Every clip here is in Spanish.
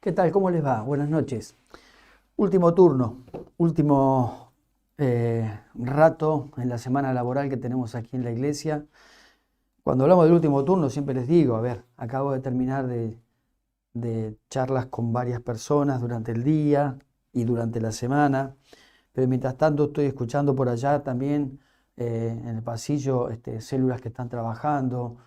¿Qué tal? ¿Cómo les va? Buenas noches. Último turno, último rato en la semana laboral que tenemos aquí en la iglesia. Cuando hablamos del último turno siempre les digo, a ver, acabo de terminar de charlas con varias personas durante el día y durante la semana, pero mientras tanto estoy escuchando por allá también en el pasillo células que están trabajando,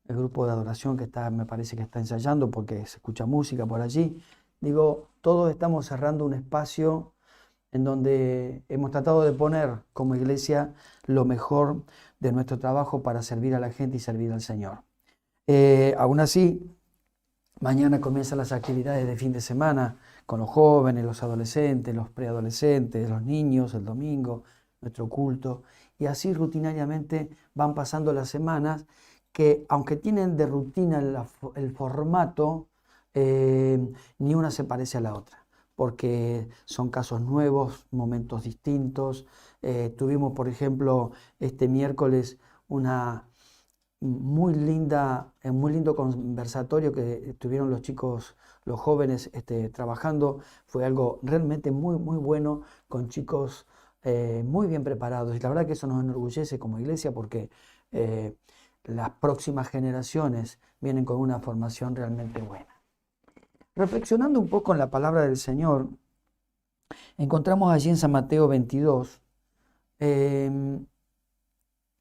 el grupo de adoración que está, me parece que está ensayando porque se escucha música por allí. Digo, todos estamos cerrando un espacio en donde hemos tratado de poner como iglesia lo mejor de nuestro trabajo para servir a la gente y servir al Señor. Aún así, mañana comienzan las actividades de fin de semana con los jóvenes, los adolescentes, los preadolescentes, los niños, el domingo, nuestro culto. Y así rutinariamente van pasando las semanas que, aunque tienen de rutina el formato, ni una se parece a la otra, porque son casos nuevos, momentos distintos. Tuvimos, por ejemplo, este miércoles una muy lindo conversatorio que tuvieron los chicos, los jóvenes trabajando. Fue algo realmente muy bueno con chicos muy bien preparados. Y la verdad que eso nos enorgullece como iglesia porque eh, las próximas generaciones vienen con una formación realmente buena. Reflexionando un poco en la palabra del Señor, encontramos allí en San Mateo 22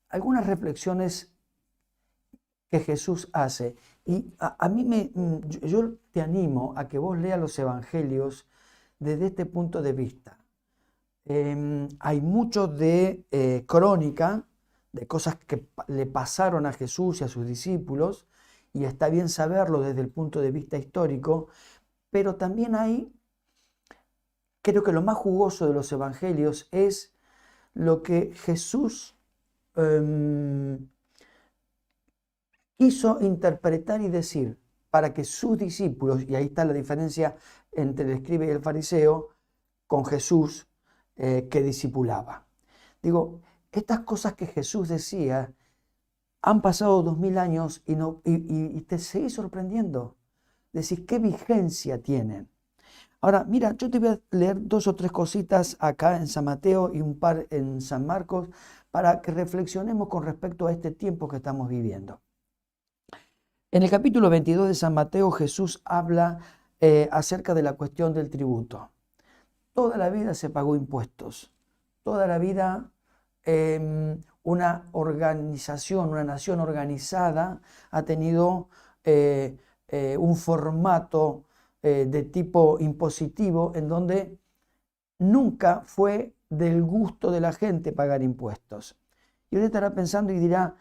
algunas reflexiones que Jesús hace. Y a mí yo te animo a que vos leas los evangelios desde este punto de vista. Hay mucho de crónica, de cosas que le pasaron a Jesús y a sus discípulos, y está bien saberlo desde el punto de vista histórico, pero también hay, creo que lo más jugoso de los evangelios es lo que Jesús quiso interpretar y decir para que sus discípulos, y ahí está la diferencia entre el escriba y el fariseo, con Jesús que discipulaba. Digo, estas cosas que Jesús decía han pasado 2000 años y te seguís sorprendiendo. Decís, ¿qué vigencia tienen? Ahora, mira, yo te voy a leer 2 o 3 cositas acá en San Mateo y un par en San Marcos para que reflexionemos con respecto a este tiempo que estamos viviendo. En el capítulo 22 de San Mateo, Jesús habla acerca de la cuestión del tributo. Toda la vida se pagó impuestos. Toda la vida una organización, una nación organizada ha tenido un formato de tipo impositivo en donde nunca fue del gusto de la gente pagar impuestos. Y usted estará pensando y dirá,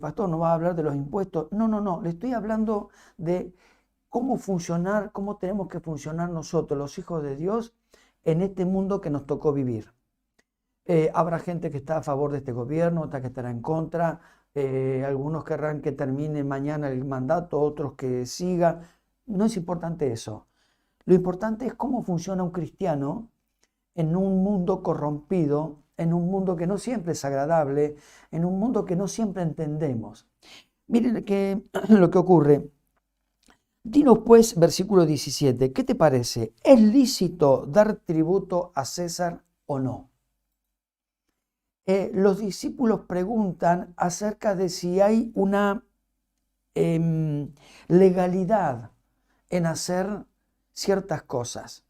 pastor, ¿no va a hablar de los impuestos? No, le estoy hablando de cómo funcionar, cómo tenemos que funcionar nosotros, los hijos de Dios, en este mundo que nos tocó vivir. Habrá gente que está a favor de este gobierno, otra que estará en contra, algunos querrán que termine mañana el mandato, otros que siga. No es importante eso. Lo importante es cómo funciona un cristiano en un mundo corrompido, en un mundo que no siempre es agradable, en un mundo que no siempre entendemos. Miren lo que ocurre. Dinos pues, versículo 17, ¿qué te parece? ¿Es lícito dar tributo a César o no? Los discípulos preguntan acerca de si hay una legalidad en hacer ciertas cosas.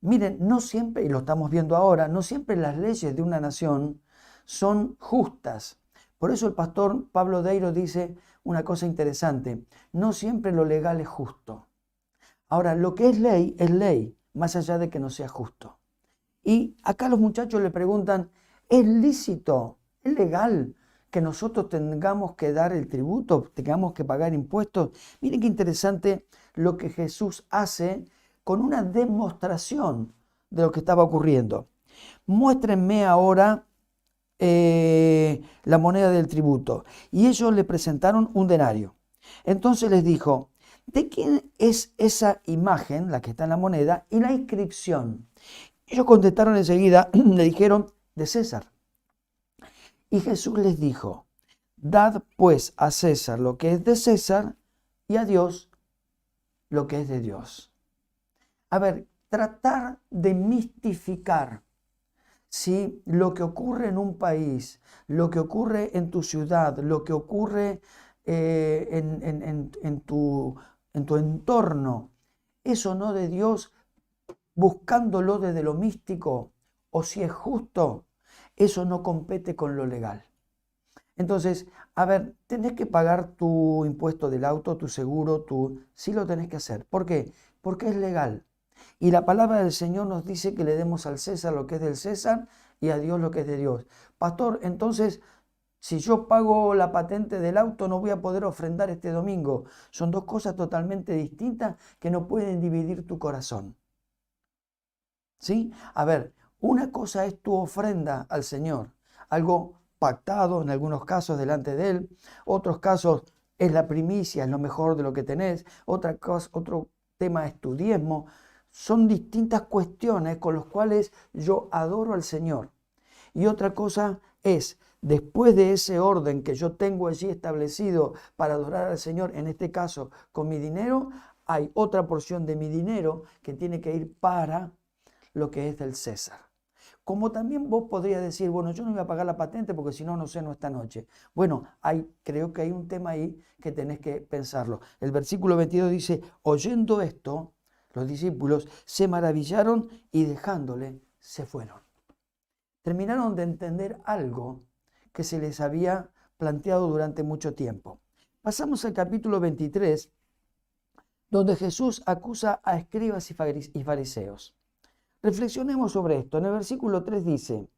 Miren, no siempre, y lo estamos viendo ahora, no siempre las leyes de una nación son justas. Por eso el pastor Pablo Deiro dice una cosa interesante, no siempre lo legal es justo. Ahora, lo que es ley, más allá de que no sea justo. Y acá los muchachos le preguntan, ¿es lícito, es legal que nosotros tengamos que dar el tributo, tengamos que pagar impuestos? Miren qué interesante lo que Jesús hace con una demostración de lo que estaba ocurriendo. Muéstrenme ahora la moneda del tributo. Y ellos le presentaron un denario. Entonces les dijo, ¿de quién es esa imagen, la que está en la moneda, y la inscripción? Ellos contestaron enseguida, le dijeron, de César. Y Jesús les dijo, dad pues a César lo que es de César y a Dios lo que es de Dios. A ver, tratar de mistificar, ¿sí?, lo que ocurre en un país, lo que ocurre en tu ciudad, lo que ocurre en tu entorno, eso no de Dios, buscándolo desde lo místico, o si es justo, eso no compete con lo legal. Entonces, a ver, tenés que pagar tu impuesto del auto, tu seguro, sí lo tenés que hacer. ¿Por qué? Porque es legal. Y la palabra del Señor nos dice que le demos al César lo que es del César y a Dios lo que es de Dios. Pastor, entonces, si yo pago la patente del auto, no voy a poder ofrendar este domingo. Son dos cosas totalmente distintas que no pueden dividir tu corazón. ¿Sí? A ver, una cosa es tu ofrenda al Señor, algo pactado en algunos casos delante de Él, otros casos es la primicia, es lo mejor de lo que tenés, otro tema es tu diezmo. Son distintas cuestiones con las cuales yo adoro al Señor. Y otra cosa es, después de ese orden que yo tengo allí establecido para adorar al Señor, en este caso con mi dinero, hay otra porción de mi dinero que tiene que ir para lo que es del César. Como también vos podrías decir, bueno, yo no voy a pagar la patente porque si no, no ceno esta noche. Bueno, creo que hay un tema ahí que tenés que pensarlo. El versículo 22 dice, oyendo esto, los discípulos se maravillaron y dejándole, se fueron. Terminaron de entender algo que se les había planteado durante mucho tiempo. Pasamos al capítulo 23, donde Jesús acusa a escribas y fariseos. Reflexionemos sobre esto. En el versículo 3 dice,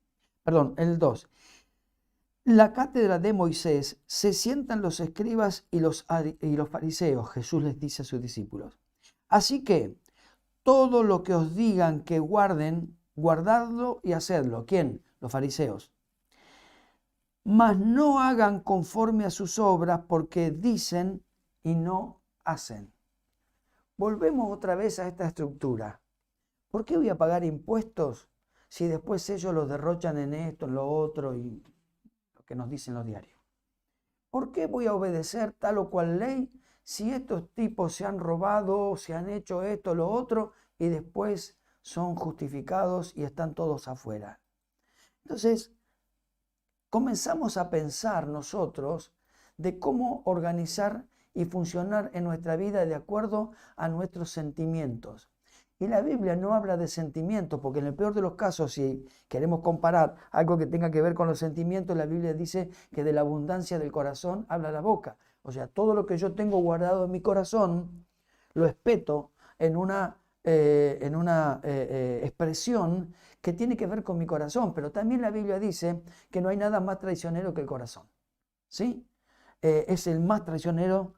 en el 2, la cátedra de Moisés se sientan los escribas y los fariseos, Jesús les dice a sus discípulos. Así que todo lo que os digan que guarden, guardadlo y hacedlo. ¿Quién? Los fariseos. Mas no hagan conforme a sus obras porque dicen y no hacen. Volvemos otra vez a esta estructura. ¿Por qué voy a pagar impuestos si después ellos los derrochan en esto, en lo otro y lo que nos dicen los diarios? ¿Por qué voy a obedecer tal o cual ley si estos tipos se han robado, se han hecho esto, lo otro y después son justificados y están todos afuera? Entonces, comenzamos a pensar nosotros de cómo organizar y funcionar en nuestra vida de acuerdo a nuestros sentimientos. Y la Biblia no habla de sentimientos, porque en el peor de los casos, si queremos comparar algo que tenga que ver con los sentimientos, la Biblia dice que de la abundancia del corazón habla la boca. O sea, todo lo que yo tengo guardado en mi corazón, lo espeto en una expresión que tiene que ver con mi corazón. Pero también la Biblia dice que no hay nada más traicionero que el corazón. ¿Sí? Es más traicionero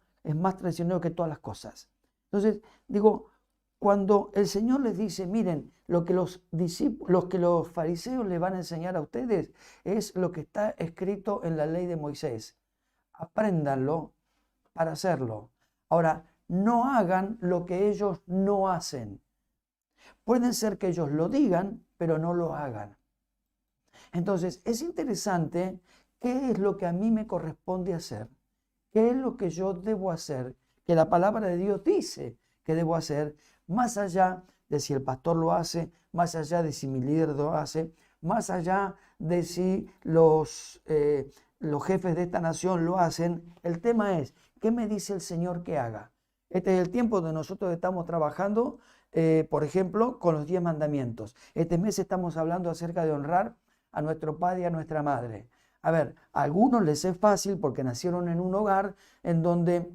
que todas las cosas. Entonces, digo, cuando el Señor les dice, miren, lo que los fariseos les van a enseñar a ustedes es lo que está escrito en la ley de Moisés. Apréndanlo para hacerlo. Ahora, no hagan lo que ellos no hacen. Pueden ser que ellos lo digan, pero no lo hagan. Entonces, es interesante qué es lo que a mí me corresponde hacer, qué es lo que yo debo hacer, que la palabra de Dios dice que debo hacer, más allá de si el pastor lo hace, más allá de si mi líder lo hace, más allá de si los jefes de esta nación lo hacen. El tema es, ¿qué me dice el Señor que haga? Este es el tiempo donde nosotros estamos trabajando, por ejemplo, con los 10 mandamientos. Este mes estamos hablando acerca de honrar a nuestro padre y a nuestra madre. A ver, a algunos les es fácil porque nacieron en un hogar en donde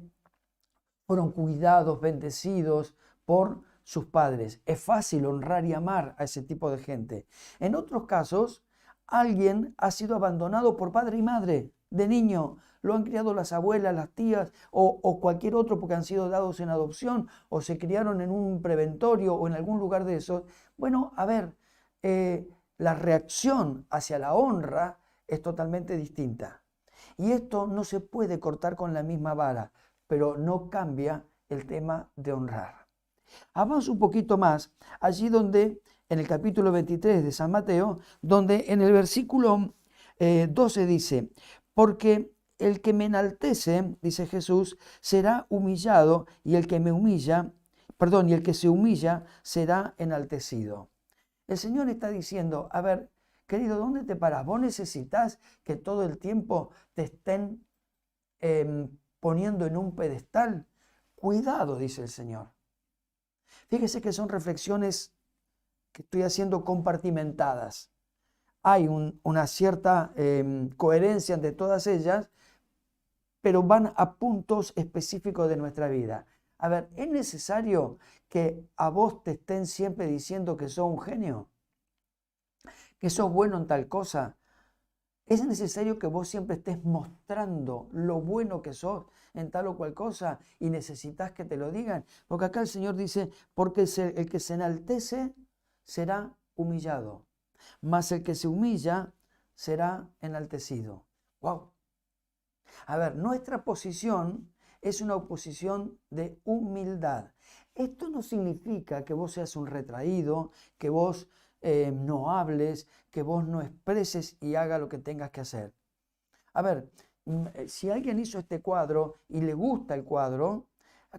fueron cuidados, bendecidos por sus padres. Es fácil honrar y amar a ese tipo de gente. En otros casos, alguien ha sido abandonado por padre y madre de niño. Lo han criado las abuelas, las tías o cualquier otro porque han sido dados en adopción o se criaron en un preventorio o en algún lugar de esos. Bueno, a ver, la reacción hacia la honra es totalmente distinta. Y esto no se puede cortar con la misma vara, pero no cambia el tema de honrar. Avanzo un poquito más, allí donde, en el capítulo 23 de San Mateo, donde en el versículo 12 dice, porque el que me enaltece, dice Jesús, será humillado, y el que me humilla, perdón, y el que se humilla será enaltecido. El Señor está diciendo, a ver, querido, ¿dónde te paras? ¿Vos necesitas que todo el tiempo te estén poniendo en un pedestal? Cuidado, dice el Señor. Fíjese que son reflexiones que estoy haciendo compartimentadas. Hay una cierta coherencia entre todas ellas, pero van a puntos específicos de nuestra vida. A ver, ¿es necesario que a vos te estén siempre diciendo que sos un genio? ¿Que sos bueno en tal cosa? ¿Es necesario que vos siempre estés mostrando lo bueno que sos en tal o cual cosa y necesitas que te lo digan? Porque acá el Señor dice, porque el que se enaltece será humillado, mas el que se humilla será enaltecido. ¡Wow! A ver, nuestra posición es una posición de humildad. Esto no significa que vos seas un retraído, que vos no hables, que vos no expreses y haga lo que tengas que hacer. A ver, si alguien hizo este cuadro y le gusta el cuadro,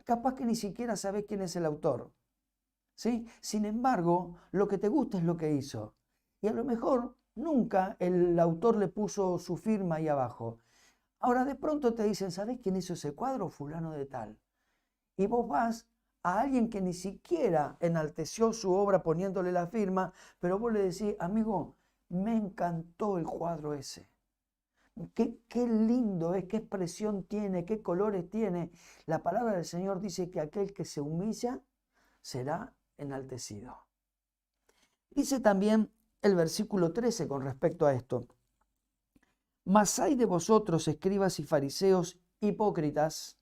capaz que ni siquiera sabes quién es el autor. ¿Sí? Sin embargo, lo que te gusta es lo que hizo. Y a lo mejor nunca el autor le puso su firma ahí abajo. Ahora de pronto te dicen, ¿sabés quién hizo ese cuadro? Fulano de tal. Y vos vas a alguien que ni siquiera enalteció su obra poniéndole la firma, pero vos le decís, amigo, me encantó el cuadro ese. Qué lindo es, qué expresión tiene, qué colores tiene. La palabra del Señor dice que aquel que se humilla será enaltecido. Dice también el versículo 13 con respecto a esto. Mas hay de vosotros, escribas y fariseos, hipócritas,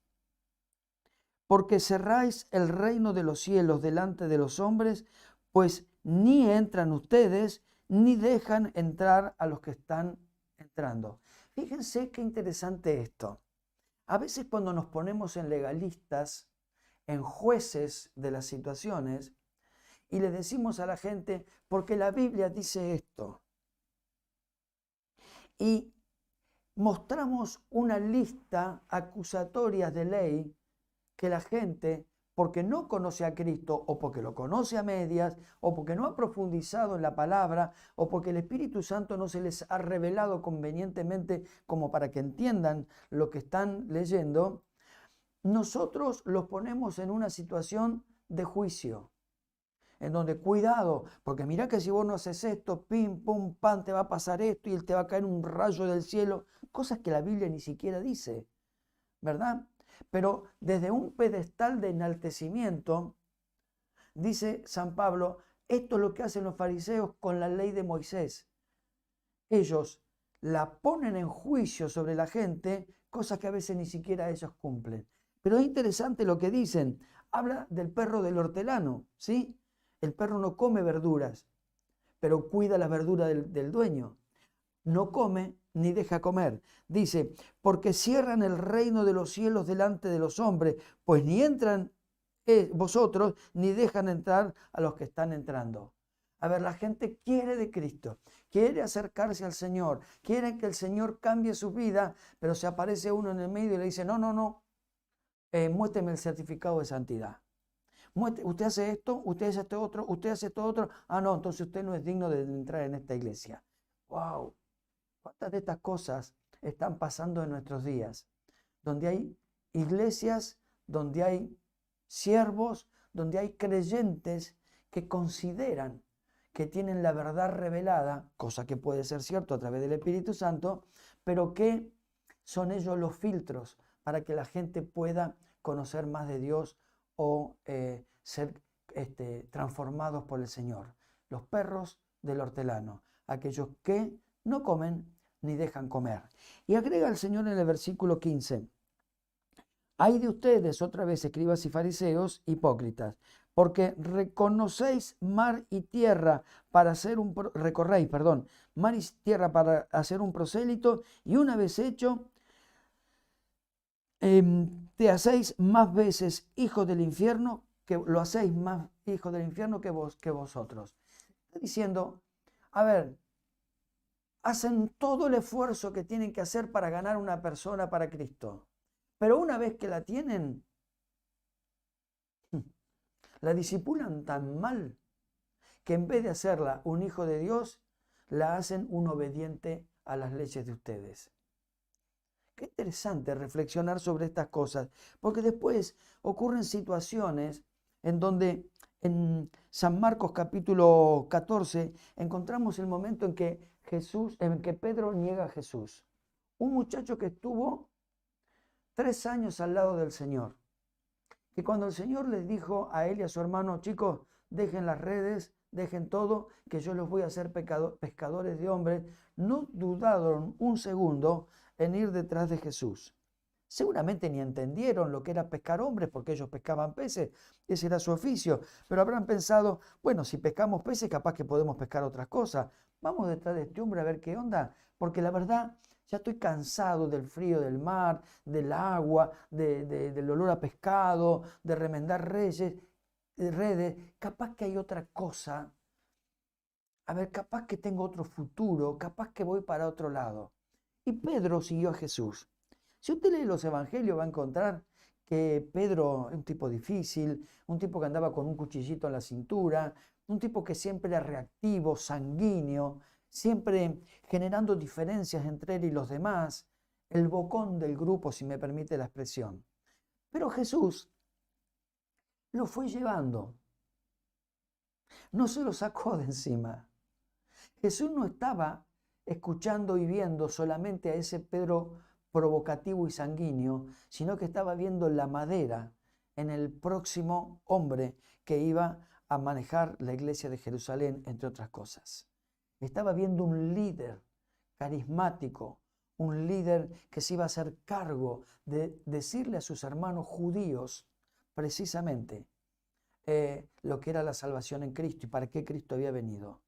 porque cerráis el reino de los cielos delante de los hombres, pues ni entran ustedes, ni dejan entrar a los que están entrando. Fíjense qué interesante esto. A veces cuando nos ponemos en legalistas, en jueces de las situaciones, y le decimos a la gente, porque la Biblia dice esto, y mostramos una lista acusatoria de ley que la gente, porque no conoce a Cristo, o porque lo conoce a medias, o porque no ha profundizado en la palabra, o porque el Espíritu Santo no se les ha revelado convenientemente como para que entiendan lo que están leyendo, nosotros los ponemos en una situación de juicio, en donde cuidado, porque mira que si vos no haces esto, pim, pum, pam, te va a pasar esto y te va a caer un rayo del cielo, cosas que la Biblia ni siquiera dice, ¿verdad? Pero desde un pedestal de enaltecimiento, dice San Pablo, esto es lo que hacen los fariseos con la ley de Moisés. Ellos la ponen en juicio sobre la gente, cosas que a veces ni siquiera ellos cumplen. Pero es interesante lo que dicen. Habla del perro del hortelano, ¿sí? El perro no come verduras, pero cuida las verduras del dueño. No come ni deja comer. Dice, porque cierran el reino de los cielos delante de los hombres, pues ni entran vosotros, ni dejan entrar a los que están entrando. A ver, la gente quiere de Cristo, quiere acercarse al Señor, quiere que el Señor cambie su vida, pero se aparece uno en el medio y le dice, no, muéstreme el certificado de santidad. Usted hace esto, usted hace esto otro, usted hace esto otro. Ah, no, entonces usted no es digno de entrar en esta iglesia. ¡Wow! ¿Cuántas de estas cosas están pasando en nuestros días? Donde hay iglesias, donde hay siervos, donde hay creyentes que consideran que tienen la verdad revelada, cosa que puede ser cierto a través del Espíritu Santo, pero que son ellos los filtros para que la gente pueda conocer más de Dios o ser transformados por el Señor. Los perros del hortelano, aquellos que no comen ni dejan comer. Y agrega el Señor en el versículo 15, hay de ustedes, otra vez, escribas y fariseos, hipócritas, porque reconocéis mar y tierra para hacer recorréis, perdón, mar y tierra para hacer un prosélito, y una vez hecho, te hacéis más veces hijos del infierno, que lo hacéis más hijos del infierno que vosotros. Está diciendo, a ver, hacen todo el esfuerzo que tienen que hacer para ganar una persona para Cristo. Pero una vez que la tienen, La disipulan tan mal que en vez de hacerla un hijo de Dios, la hacen un obediente a las leyes de ustedes. Qué interesante reflexionar sobre estas cosas, porque después ocurren situaciones en donde en San Marcos capítulo 14 encontramos el momento en que Pedro niega a Jesús. Un muchacho que estuvo 3 años al lado del Señor, que cuando el Señor les dijo a él y a su hermano, chicos, dejen las redes, dejen todo, que yo los voy a hacer pescadores de hombres, no dudaron un segundo en ir detrás de Jesús. Seguramente ni entendieron lo que era pescar hombres, porque ellos pescaban peces, ese era su oficio, pero habrán pensado, bueno, si pescamos peces, capaz que podemos pescar otras cosas. Vamos detrás de este hombre a ver qué onda, porque la verdad, ya estoy cansado del frío del mar, del agua, del olor a pescado, de remendar redes. Capaz que hay otra cosa. A ver, capaz que tengo otro futuro, capaz que voy para otro lado. Y Pedro siguió a Jesús. Si usted lee los evangelios va a encontrar que Pedro es un tipo difícil, un tipo que andaba con un cuchillito en la cintura, un tipo que siempre era reactivo, sanguíneo, siempre generando diferencias entre él y los demás, el bocón del grupo, si me permite la expresión. Pero Jesús lo fue llevando, no se lo sacó de encima. Jesús no estaba escuchando y viendo solamente a ese Pedro provocativo y sanguíneo, sino que estaba viendo la madera en el próximo hombre que iba a manejar la iglesia de Jerusalén, entre otras cosas. Estaba viendo un líder carismático, un líder que se iba a hacer cargo de decirle a sus hermanos judíos precisamente lo que era la salvación en Cristo y para qué Cristo había venido.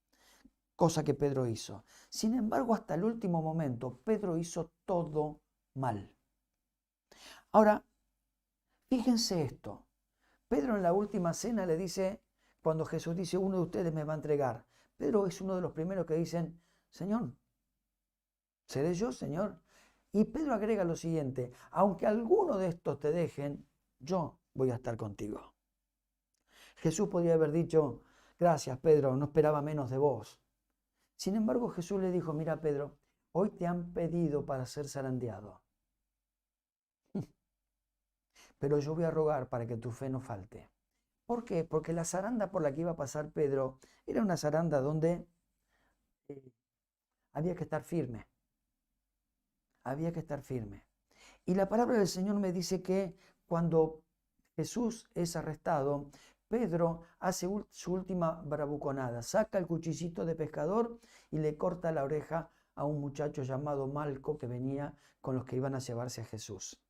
Cosa que Pedro hizo. Sin embargo, hasta el último momento, Pedro hizo todo mal. Ahora, fíjense esto. Pedro en la última cena le dice, cuando Jesús dice, uno de ustedes me va a entregar. Pedro es uno de los primeros que dicen, Señor, ¿seré yo, Señor? Y Pedro agrega lo siguiente, aunque alguno de estos te dejen, yo voy a estar contigo. Jesús podría haber dicho, gracias Pedro, no esperaba menos de vos. Sin embargo, Jesús le dijo, mira Pedro, hoy te han pedido para ser zarandeado, pero yo voy a rogar para que tu fe no falte. ¿Por qué? Porque la zaranda por la que iba a pasar Pedro era una zaranda donde había que estar firme, había que estar firme. Y la palabra del Señor me dice que cuando Jesús es arrestado, Pedro hace su última bravuconada, saca el cuchillito de pescador y le corta la oreja a un muchacho llamado Malco que venía con los que iban a llevarse a Jesús.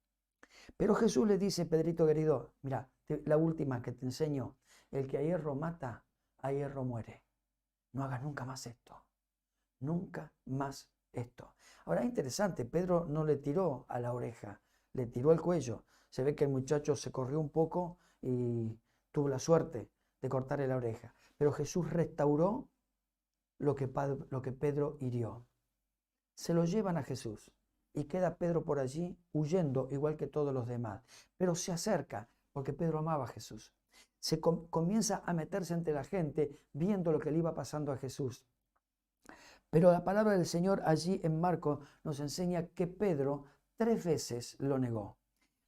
Pero Jesús le dice, Pedrito querido, mira, la última que te enseño, el que a hierro mata, a hierro muere. No hagas nunca más esto, nunca más esto. Ahora es interesante, Pedro no le tiró a la oreja, le tiró al cuello. Se ve que el muchacho se corrió un poco y tuvo la suerte de cortarle la oreja. Pero Jesús restauró lo que Pedro hirió. Se lo llevan a Jesús y queda Pedro por allí huyendo igual que todos los demás. Pero se acerca porque Pedro amaba a Jesús. Comienza a meterse entre la gente viendo lo que le iba pasando a Jesús. Pero la palabra del Señor allí en Marcos nos enseña que Pedro 3 veces lo negó.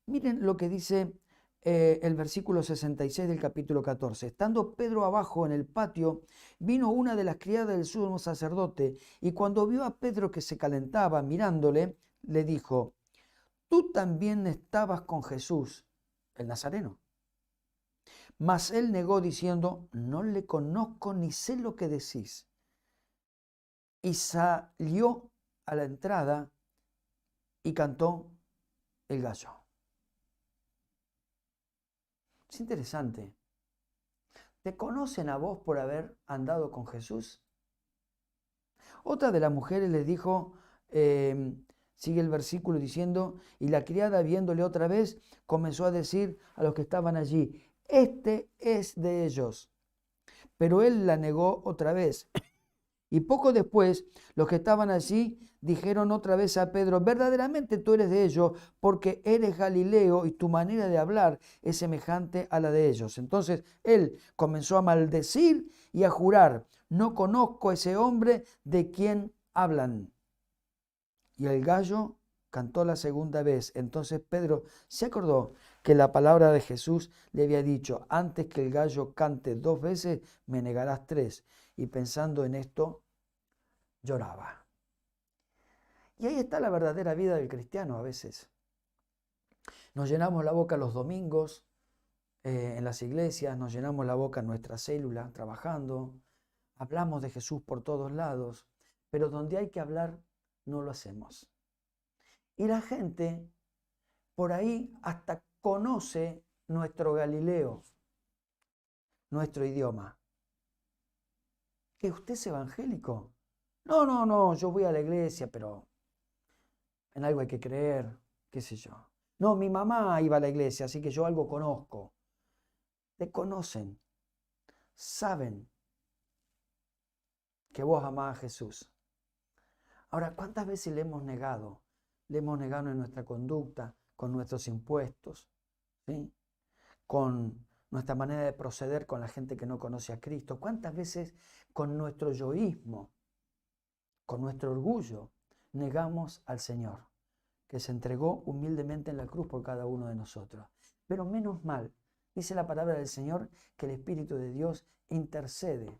Miren lo que dice el versículo 66 del capítulo 14. Estando Pedro abajo en el patio, vino una de las criadas del sumo sacerdote y cuando vio a Pedro que se calentaba mirándole, le dijo, tú también estabas con Jesús, el Nazareno. Mas él negó diciendo, no le conozco ni sé lo que decís. Y salió a la entrada y cantó el gallo. Es interesante. ¿Te conocen a vos por haber andado con Jesús? Otra de las mujeres les dijo, sigue el versículo diciendo, y la criada viéndole otra vez, comenzó a decir a los que estaban allí, este es de ellos. Pero él la negó otra vez Y poco después, los que estaban allí dijeron otra vez a Pedro, verdaderamente tú eres de ellos, porque eres Galileo y tu manera de hablar es semejante a la de ellos. Entonces él comenzó a maldecir y a jurar, no conozco a ese hombre de quien hablan. Y el gallo cantó la segunda vez. Entonces Pedro se acordó que la palabra de Jesús le había dicho, antes que el gallo cante 2 veces, me negarás 3. Y pensando en esto, lloraba. Y ahí está la verdadera vida del cristiano a veces. Nos llenamos la boca los domingos en las iglesias, nos llenamos la boca en nuestra célula trabajando, hablamos de Jesús por todos lados, pero donde hay que hablar no lo hacemos. Y la gente por ahí hasta conoce nuestro Galileo, nuestro idioma. ¿Que usted es evangélico? No, yo voy a la iglesia, pero en algo hay que creer, qué sé yo. No, mi mamá iba a la iglesia, así que yo algo conozco. Te conocen, saben que vos amás a Jesús. Ahora, ¿cuántas veces le hemos negado? Le hemos negado en nuestra conducta, con nuestros impuestos, ¿sí? Con nuestra manera de proceder con la gente que no conoce a Cristo. ¿Cuántas veces con nuestro yoísmo, con nuestro orgullo, negamos al Señor, que se entregó humildemente en la cruz por cada uno de nosotros? Pero menos mal, dice la palabra del Señor, que el Espíritu de Dios intercede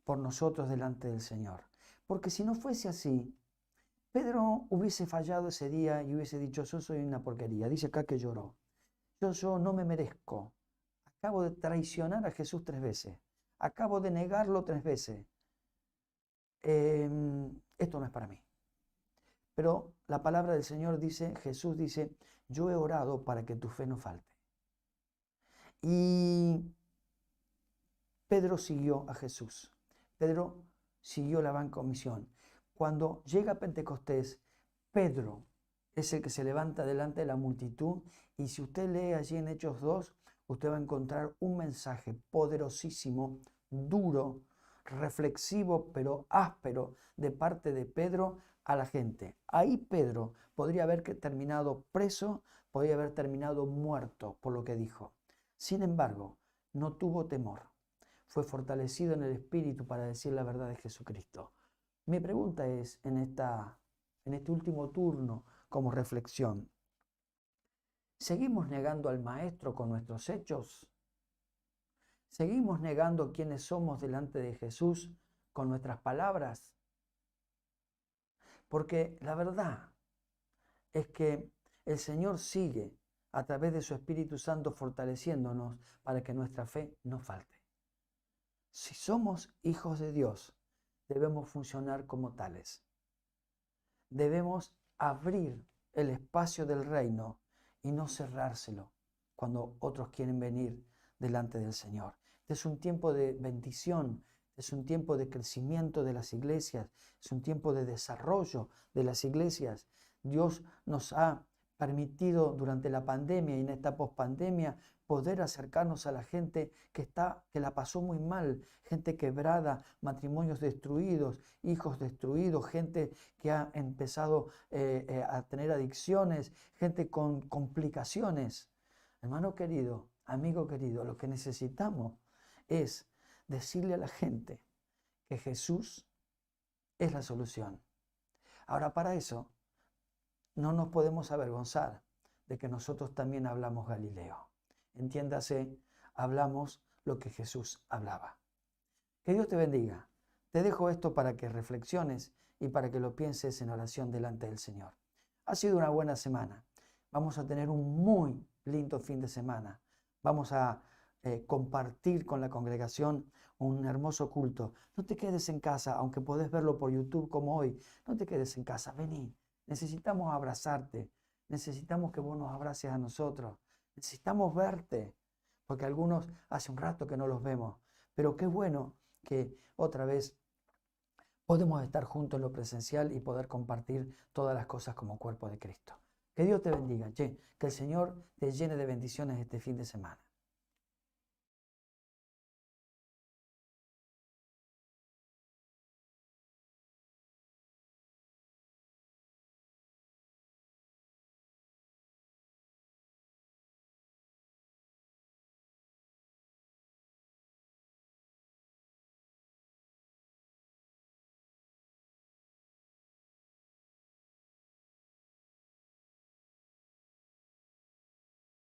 por nosotros delante del Señor. Porque si no fuese así, Pedro hubiese fallado ese día y hubiese dicho, yo soy una porquería. Dice acá que lloró. Yo no me merezco. Acabo de traicionar a Jesús 3 veces. Acabo de negarlo 3 veces. Esto no es para mí. Pero la palabra del Señor dice, Jesús dice, yo he orado para que tu fe no falte. Y Pedro siguió a Jesús. Pedro siguió la gran comisión. Cuando llega Pentecostés, Pedro es el que se levanta delante de la multitud, y si usted lee allí en Hechos 2, usted va a encontrar un mensaje poderosísimo, duro, reflexivo, pero áspero, de parte de Pedro a la gente. Ahí Pedro podría haber terminado preso, podría haber terminado muerto por lo que dijo. Sin embargo, no tuvo temor. Fue fortalecido en el Espíritu para decir la verdad de Jesucristo. Mi pregunta es, en este último turno, como reflexión, ¿seguimos negando al Maestro con nuestros hechos? ¿Seguimos negando quiénes somos delante de Jesús con nuestras palabras? Porque la verdad es que el Señor sigue a través de su Espíritu Santo fortaleciéndonos para que nuestra fe no falte. Si somos hijos de Dios, debemos funcionar como tales. Debemos abrir el espacio del reino y no cerrárselo cuando otros quieren venir delante del Señor. Este es un tiempo de bendición, es un tiempo de crecimiento de las iglesias, es un tiempo de desarrollo de las iglesias. Dios nos ha permitido durante la pandemia y en esta pospandemia poder acercarnos a la gente que la pasó muy mal, gente quebrada, matrimonios destruidos, hijos destruidos, gente que ha empezado a tener adicciones, gente con complicaciones. Hermano querido, amigo querido, lo que necesitamos es decirle a la gente que Jesús es la solución. Ahora, para eso no nos podemos avergonzar de que nosotros también hablamos Galileo. Entiéndase, hablamos lo que Jesús hablaba. Que Dios te bendiga. Te dejo esto para que reflexiones y para que lo pienses en oración delante del Señor. Ha sido una buena semana. Vamos a tener un muy lindo fin de semana. Vamos a compartir con la congregación un hermoso culto. No te quedes en casa, aunque podés verlo por YouTube como hoy. No te quedes en casa, vení. Necesitamos abrazarte. Necesitamos que vos nos abraces a nosotros. Necesitamos verte, porque algunos hace un rato que no los vemos. Pero qué bueno que otra vez podemos estar juntos en lo presencial y poder compartir todas las cosas como cuerpo de Cristo. Que Dios te bendiga, que el Señor te llene de bendiciones este fin de semana.